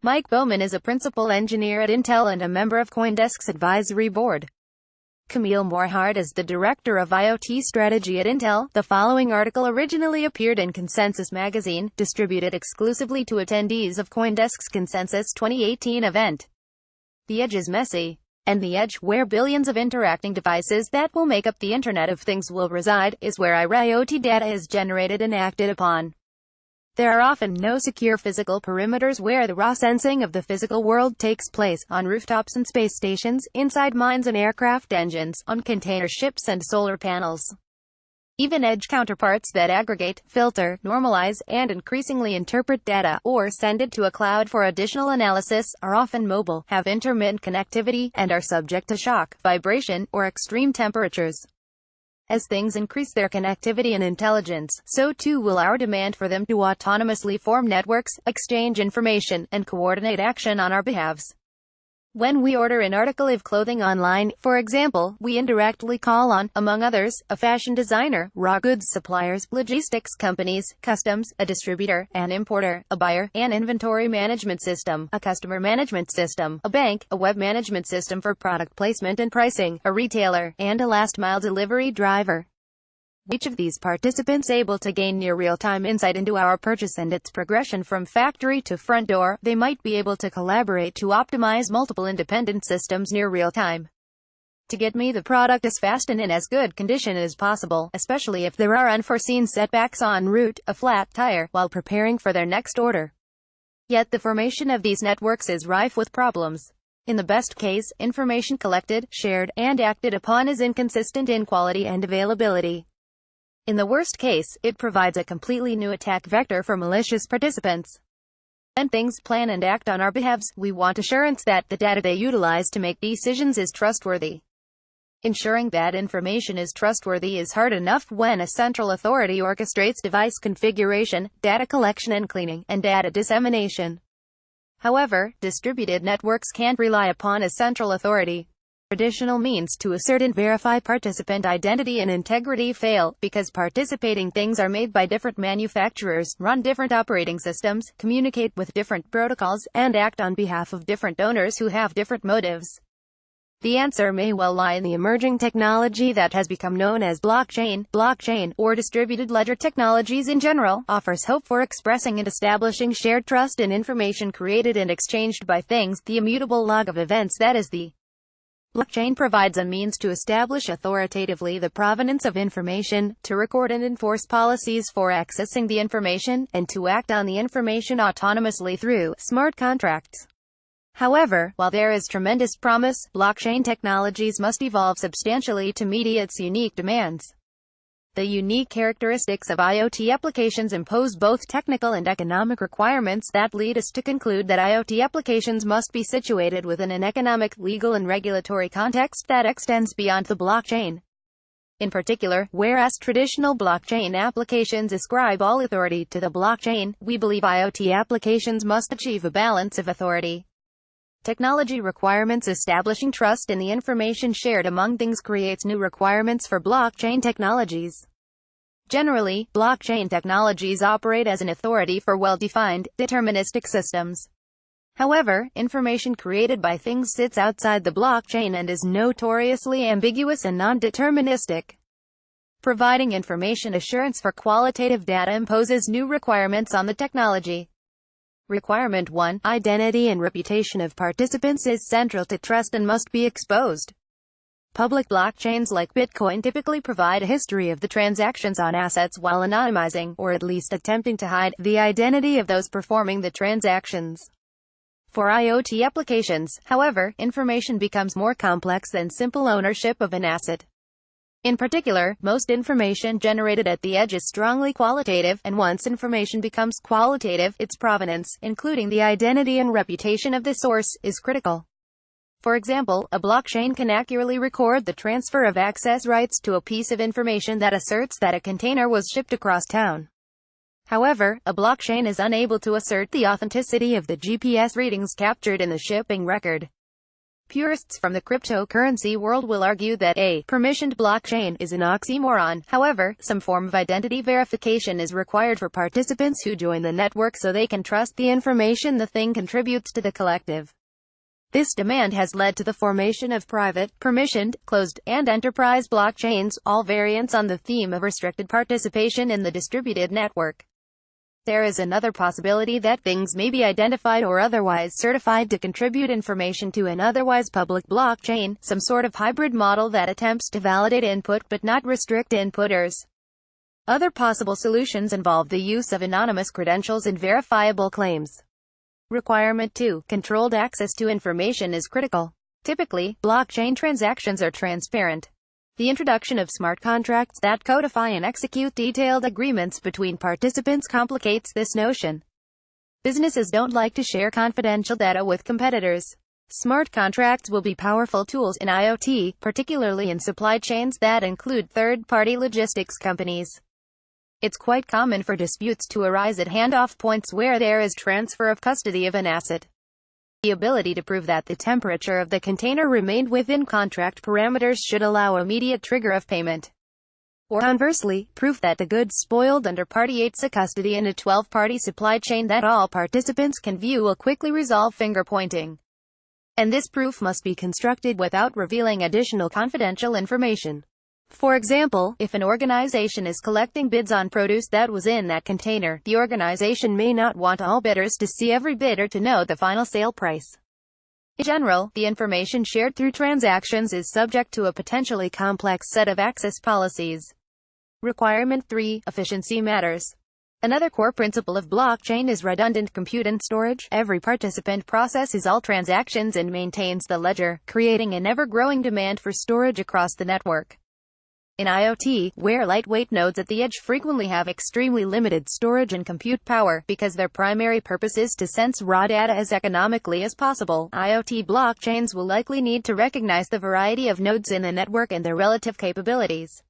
Mike Bowman is a principal engineer at Intel and a member of CoinDesk's advisory board. Camille Morhardt is the director of IoT strategy at Intel. The following article originally appeared in Consensus magazine, distributed exclusively to attendees of CoinDesk's Consensus 2018 event. The edge is messy. And the edge, where billions of interacting devices that will make up the Internet of Things will reside, is where IoT data is generated and acted upon. There are often no secure physical perimeters where the raw sensing of the physical world takes place, on rooftops and space stations, inside mines and aircraft engines, on container ships and solar panels. Even edge counterparts that aggregate, filter, normalize, and increasingly interpret data, or send it to a cloud for additional analysis, are often mobile, have intermittent connectivity, and are subject to shock, vibration, or extreme temperatures. As things increase their connectivity and intelligence, so too will our demand for them to autonomously form networks, exchange information, and coordinate action on our behalves. When we order an article of clothing online, for example, we indirectly call on, among others, a fashion designer, raw goods suppliers, logistics companies, customs, a distributor, an importer, a buyer, an inventory management system, a customer management system, a bank, a web management system for product placement and pricing, a retailer, and a last-mile delivery driver. Each of these participants able to gain near real-time insight into our purchase and its progression from factory to front door. They might be able to collaborate to optimize multiple independent systems near real-time to get me the product as fast and in as good condition as possible, especially if there are unforeseen setbacks en route, a flat tire, while preparing for their next order. Yet the formation of these networks is rife with problems. In the best case, information collected, shared, and acted upon is inconsistent in quality and availability. In the worst case, it provides a completely new attack vector for malicious participants. When things plan and act on our behalves, we want assurance that the data they utilize to make decisions is trustworthy. Ensuring that information is trustworthy is hard enough when a central authority orchestrates device configuration, data collection and cleaning, and data dissemination. However, distributed networks can't rely upon a central authority. Traditional means to assert and verify participant identity and integrity fail, because participating things are made by different manufacturers, run different operating systems, communicate with different protocols, and act on behalf of different owners who have different motives. The answer may well lie in the emerging technology that has become known as blockchain, or distributed ledger technologies in general, offers hope for expressing and establishing shared trust in information created and exchanged by things, the immutable log of events that is the blockchain provides a means to establish authoritatively the provenance of information, to record and enforce policies for accessing the information, and to act on the information autonomously through smart contracts. However, while there is tremendous promise, blockchain technologies must evolve substantially to meet its unique demands. The unique characteristics of IoT applications impose both technical and economic requirements that lead us to conclude that IoT applications must be situated within an economic, legal and regulatory context that extends beyond the blockchain. In particular, whereas traditional blockchain applications ascribe all authority to the blockchain, we believe IoT applications must achieve a balance of authority. Technology requirements establishing trust in the information shared among things creates new requirements for blockchain technologies. Generally, blockchain technologies operate as an authority for well-defined, deterministic systems. However, information created by things sits outside the blockchain and is notoriously ambiguous and non-deterministic. Providing information assurance for qualitative data imposes new requirements on the technology. Requirement 1. Identity and reputation of participants is central to trust and must be exposed. Public blockchains like Bitcoin typically provide a history of the transactions on assets while anonymizing, or at least attempting to hide, the identity of those performing the transactions. For IoT applications, however, information becomes more complex than simple ownership of an asset. In particular, most information generated at the edge is strongly qualitative, and once information becomes qualitative, its provenance, including the identity and reputation of the source, is critical. For example, a blockchain can accurately record the transfer of access rights to a piece of information that asserts that a container was shipped across town. However, a blockchain is unable to assert the authenticity of the GPS readings captured in the shipping record. Purists from the cryptocurrency world will argue that a permissioned blockchain is an oxymoron. However, some form of identity verification is required for participants who join the network so they can trust the information the thing contributes to the collective. This demand has led to the formation of private, permissioned, closed, and enterprise blockchains, all variants on the theme of restricted participation in the distributed network. There is another possibility that things may be identified or otherwise certified to contribute information to an otherwise public blockchain, some sort of hybrid model that attempts to validate input but not restrict inputters. Other possible solutions involve the use of anonymous credentials and verifiable claims. Requirement 2. Controlled access to information is critical. Typically, blockchain transactions are transparent. The introduction of smart contracts that codify and execute detailed agreements between participants complicates this notion. Businesses don't like to share confidential data with competitors. Smart contracts will be powerful tools in IoT, particularly in supply chains that include third-party logistics companies. It's quite common for disputes to arise at handoff points where there is transfer of custody of an asset. The ability to prove that the temperature of the container remained within contract parameters should allow immediate trigger of payment. Or conversely, proof that the goods spoiled under Party 8's custody in a 12-party supply chain that all participants can view will quickly resolve finger pointing. And this proof must be constructed without revealing additional confidential information. For example, if an organization is collecting bids on produce that was in that container, the organization may not want all bidders to see every bid or to know the final sale price. In general, the information shared through transactions is subject to a potentially complex set of access policies. Requirement 3. Efficiency matters. Another core principle of blockchain is redundant compute and storage. Every participant processes all transactions and maintains the ledger, creating an ever-growing demand for storage across the network. In IoT, where lightweight nodes at the edge frequently have extremely limited storage and compute power, because their primary purpose is to sense raw data as economically as possible, IoT blockchains will likely need to recognize the variety of nodes in the network and their relative capabilities.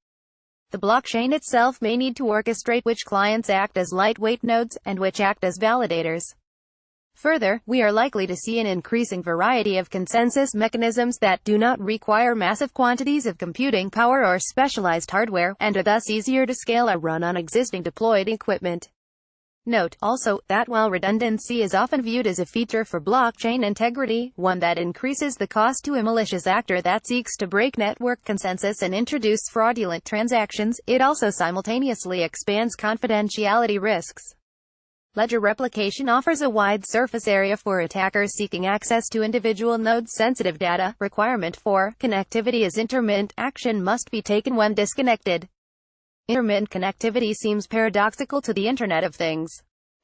The blockchain itself may need to orchestrate which clients act as lightweight nodes, and which act as validators. Further, we are likely to see an increasing variety of consensus mechanisms that do not require massive quantities of computing power or specialized hardware, and are thus easier to scale or run on existing deployed equipment. Note, also, that while redundancy is often viewed as a feature for blockchain integrity, one that increases the cost to a malicious actor that seeks to break network consensus and introduce fraudulent transactions, it also simultaneously expands confidentiality risks. Ledger replication offers a wide surface area for attackers seeking access to individual nodes' sensitive data. Requirement 4. Connectivity is intermittent. Action must be taken when disconnected. Intermittent connectivity seems paradoxical to the Internet of Things.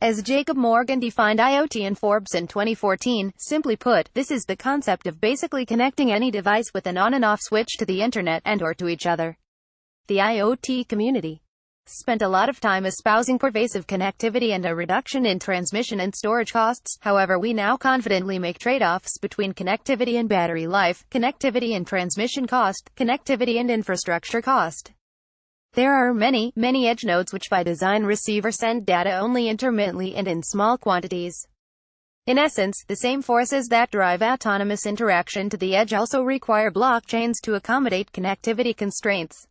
As Jacob Morgan defined IoT in Forbes in 2014, simply put, this is the concept of basically connecting any device with an on and off switch to the Internet and/or to each other. The IoT community spent a lot of time espousing pervasive connectivity and a reduction in transmission and storage costs. However, we now confidently make trade-offs between connectivity and battery life, connectivity and transmission cost, connectivity and infrastructure cost. There are many edge nodes which by design receive or send data only intermittently and in small quantities. In essence, the same forces that drive autonomous interaction to the edge also require blockchains to accommodate connectivity constraints.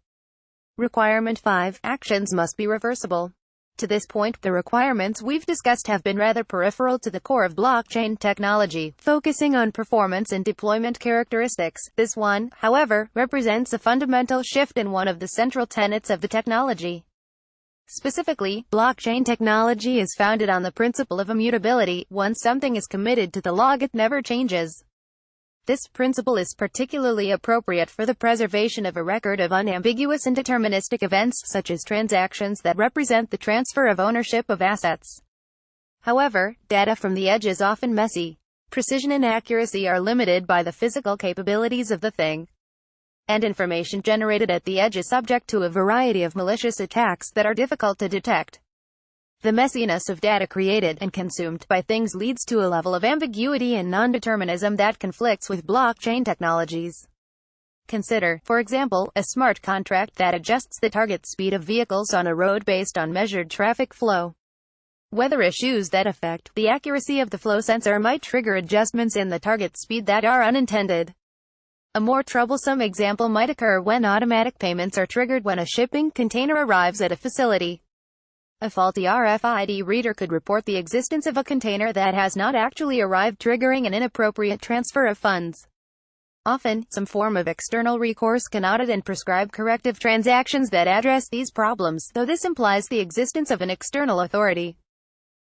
Requirement 5. Actions must be reversible. To this point, the requirements we've discussed have been rather peripheral to the core of blockchain technology, focusing on performance and deployment characteristics. This one, however, represents a fundamental shift in one of the central tenets of the technology. Specifically, blockchain technology is founded on the principle of immutability. Once something is committed to the log, it never changes. This principle is particularly appropriate for the preservation of a record of unambiguous and deterministic events, such as transactions that represent the transfer of ownership of assets. However, data from the edge is often messy. Precision and accuracy are limited by the physical capabilities of the thing. And information generated at the edge is subject to a variety of malicious attacks that are difficult to detect. The messiness of data created and consumed by things leads to a level of ambiguity and non-determinism that conflicts with blockchain technologies. Consider, for example, a smart contract that adjusts the target speed of vehicles on a road based on measured traffic flow. Weather issues that affect the accuracy of the flow sensor might trigger adjustments in the target speed that are unintended. A more troublesome example might occur when automatic payments are triggered when a shipping container arrives at a facility. A faulty RFID reader could report the existence of a container that has not actually arrived, triggering an inappropriate transfer of funds. Often, some form of external recourse can audit and prescribe corrective transactions that address these problems, though this implies the existence of an external authority.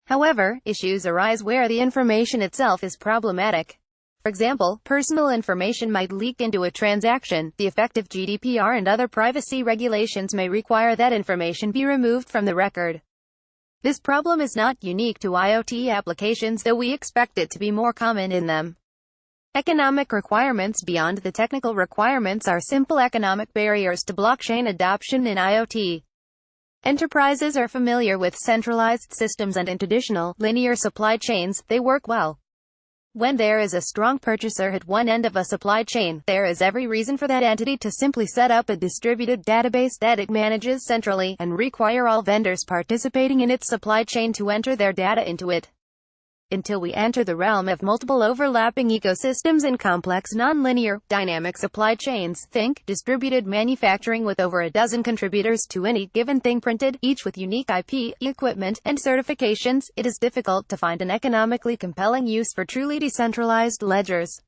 However, issues arise where the information itself is problematic. For example, personal information might leak into a transaction. The effect of GDPR and other privacy regulations may require that information be removed from the record. This problem is not unique to IoT applications, though we expect it to be more common in them. Economic requirements beyond the technical requirements are simple economic barriers to blockchain adoption in IoT. Enterprises are familiar with centralized systems and in traditional, linear supply chains, they work well. When there is a strong purchaser at one end of a supply chain, there is every reason for that entity to simply set up a distributed database that it manages centrally, and require all vendors participating in its supply chain to enter their data into it. Until we enter the realm of multiple overlapping ecosystems and complex non-linear, dynamic supply chains, think distributed manufacturing with over a dozen contributors to any given thing printed, each with unique IP, equipment, and certifications, it is difficult to find an economically compelling use for truly decentralized ledgers.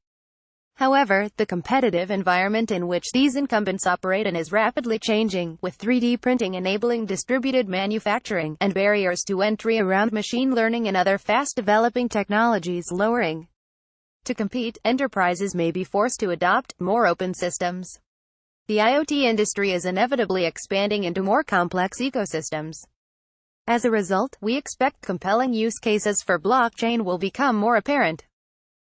However, the competitive environment in which these incumbents operate in is rapidly changing, with 3D printing enabling distributed manufacturing, and barriers to entry around machine learning and other fast-developing technologies lowering. To compete, enterprises may be forced to adopt more open systems. The IoT industry is inevitably expanding into more complex ecosystems. As a result, we expect compelling use cases for blockchain will become more apparent.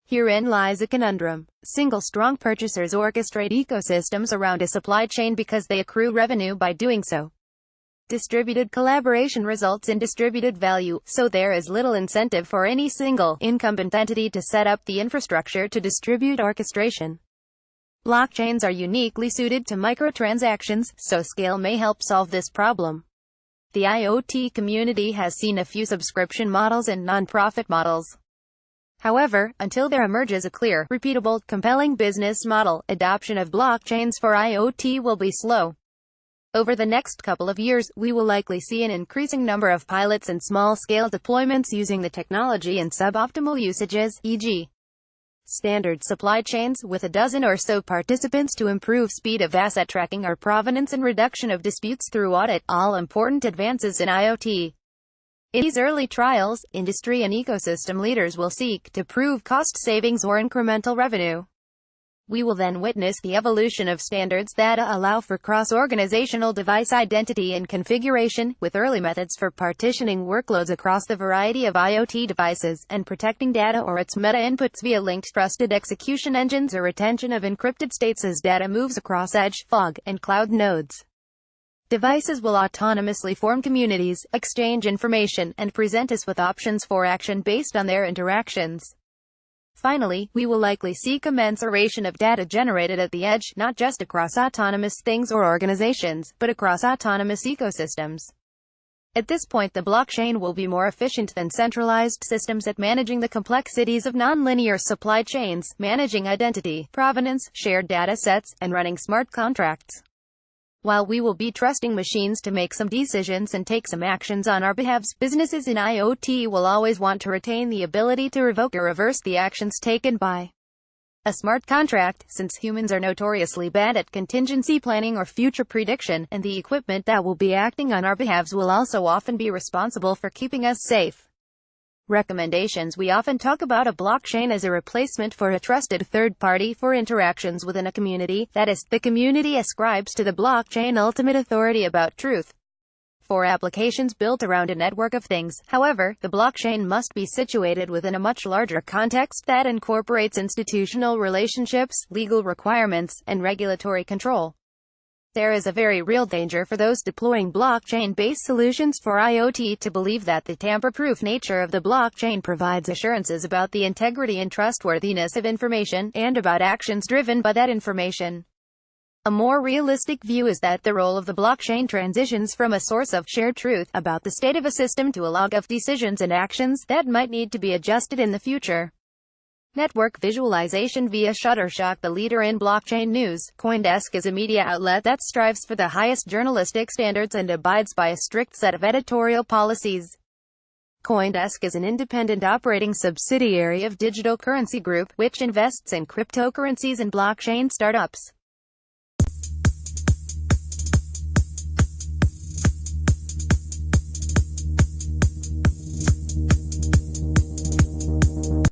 Herein lies a conundrum. Single strong purchasers orchestrate ecosystems around a supply chain because they accrue revenue by doing so. Distributed collaboration results in distributed value, so there is little incentive for any single, incumbent entity to set up the infrastructure to distribute orchestration. Blockchains are uniquely suited to microtransactions, so scale may help solve this problem. The IoT community has seen a few subscription models and non-profit models. However, until there emerges a clear, repeatable, compelling business model, adoption of blockchains for IoT will be slow. Over the next couple of years, we will likely see an increasing number of pilots and small-scale deployments using the technology in suboptimal usages, e.g. standard supply chains, with a dozen or so participants to improve speed of asset tracking or provenance and reduction of disputes through audit, all important advances in IoT. In these early trials, industry and ecosystem leaders will seek to prove cost savings or incremental revenue. We will then witness the evolution of standards that allow for cross-organizational device identity and configuration, with early methods for partitioning workloads across the variety of IoT devices, and protecting data or its meta-inputs via linked trusted execution engines or retention of encrypted states as data moves across edge, fog, and cloud nodes. Devices will autonomously form communities, exchange information, and present us with options for action based on their interactions. Finally, we will likely see commensuration of data generated at the edge, not just across autonomous things or organizations, but across autonomous ecosystems. At this point, the blockchain will be more efficient than centralized systems at managing the complexities of nonlinear supply chains, managing identity, provenance, shared data sets, and running smart contracts. While we will be trusting machines to make some decisions and take some actions on our behalves, businesses in IoT will always want to retain the ability to revoke or reverse the actions taken by a smart contract, since humans are notoriously bad at contingency planning or future prediction, and the equipment that will be acting on our behalves will also often be responsible for keeping us safe. Recommendations. We often talk about a blockchain as a replacement for a trusted third party for interactions within a community, that is, the community ascribes to the blockchain ultimate authority about truth. For applications built around a network of things, however, the blockchain must be situated within a much larger context that incorporates institutional relationships, legal requirements, and regulatory control. There is a very real danger for those deploying blockchain-based solutions for IoT to believe that the tamper-proof nature of the blockchain provides assurances about the integrity and trustworthiness of information, and about actions driven by that information. A more realistic view is that the role of the blockchain transitions from a source of shared truth about the state of a system to a log of decisions and actions that might need to be adjusted in the future. Network visualization via Shutterstock. The leader in blockchain news, CoinDesk is a media outlet that strives for the highest journalistic standards and abides by a strict set of editorial policies. CoinDesk is an independent operating subsidiary of Digital Currency Group, which invests in cryptocurrencies and blockchain startups.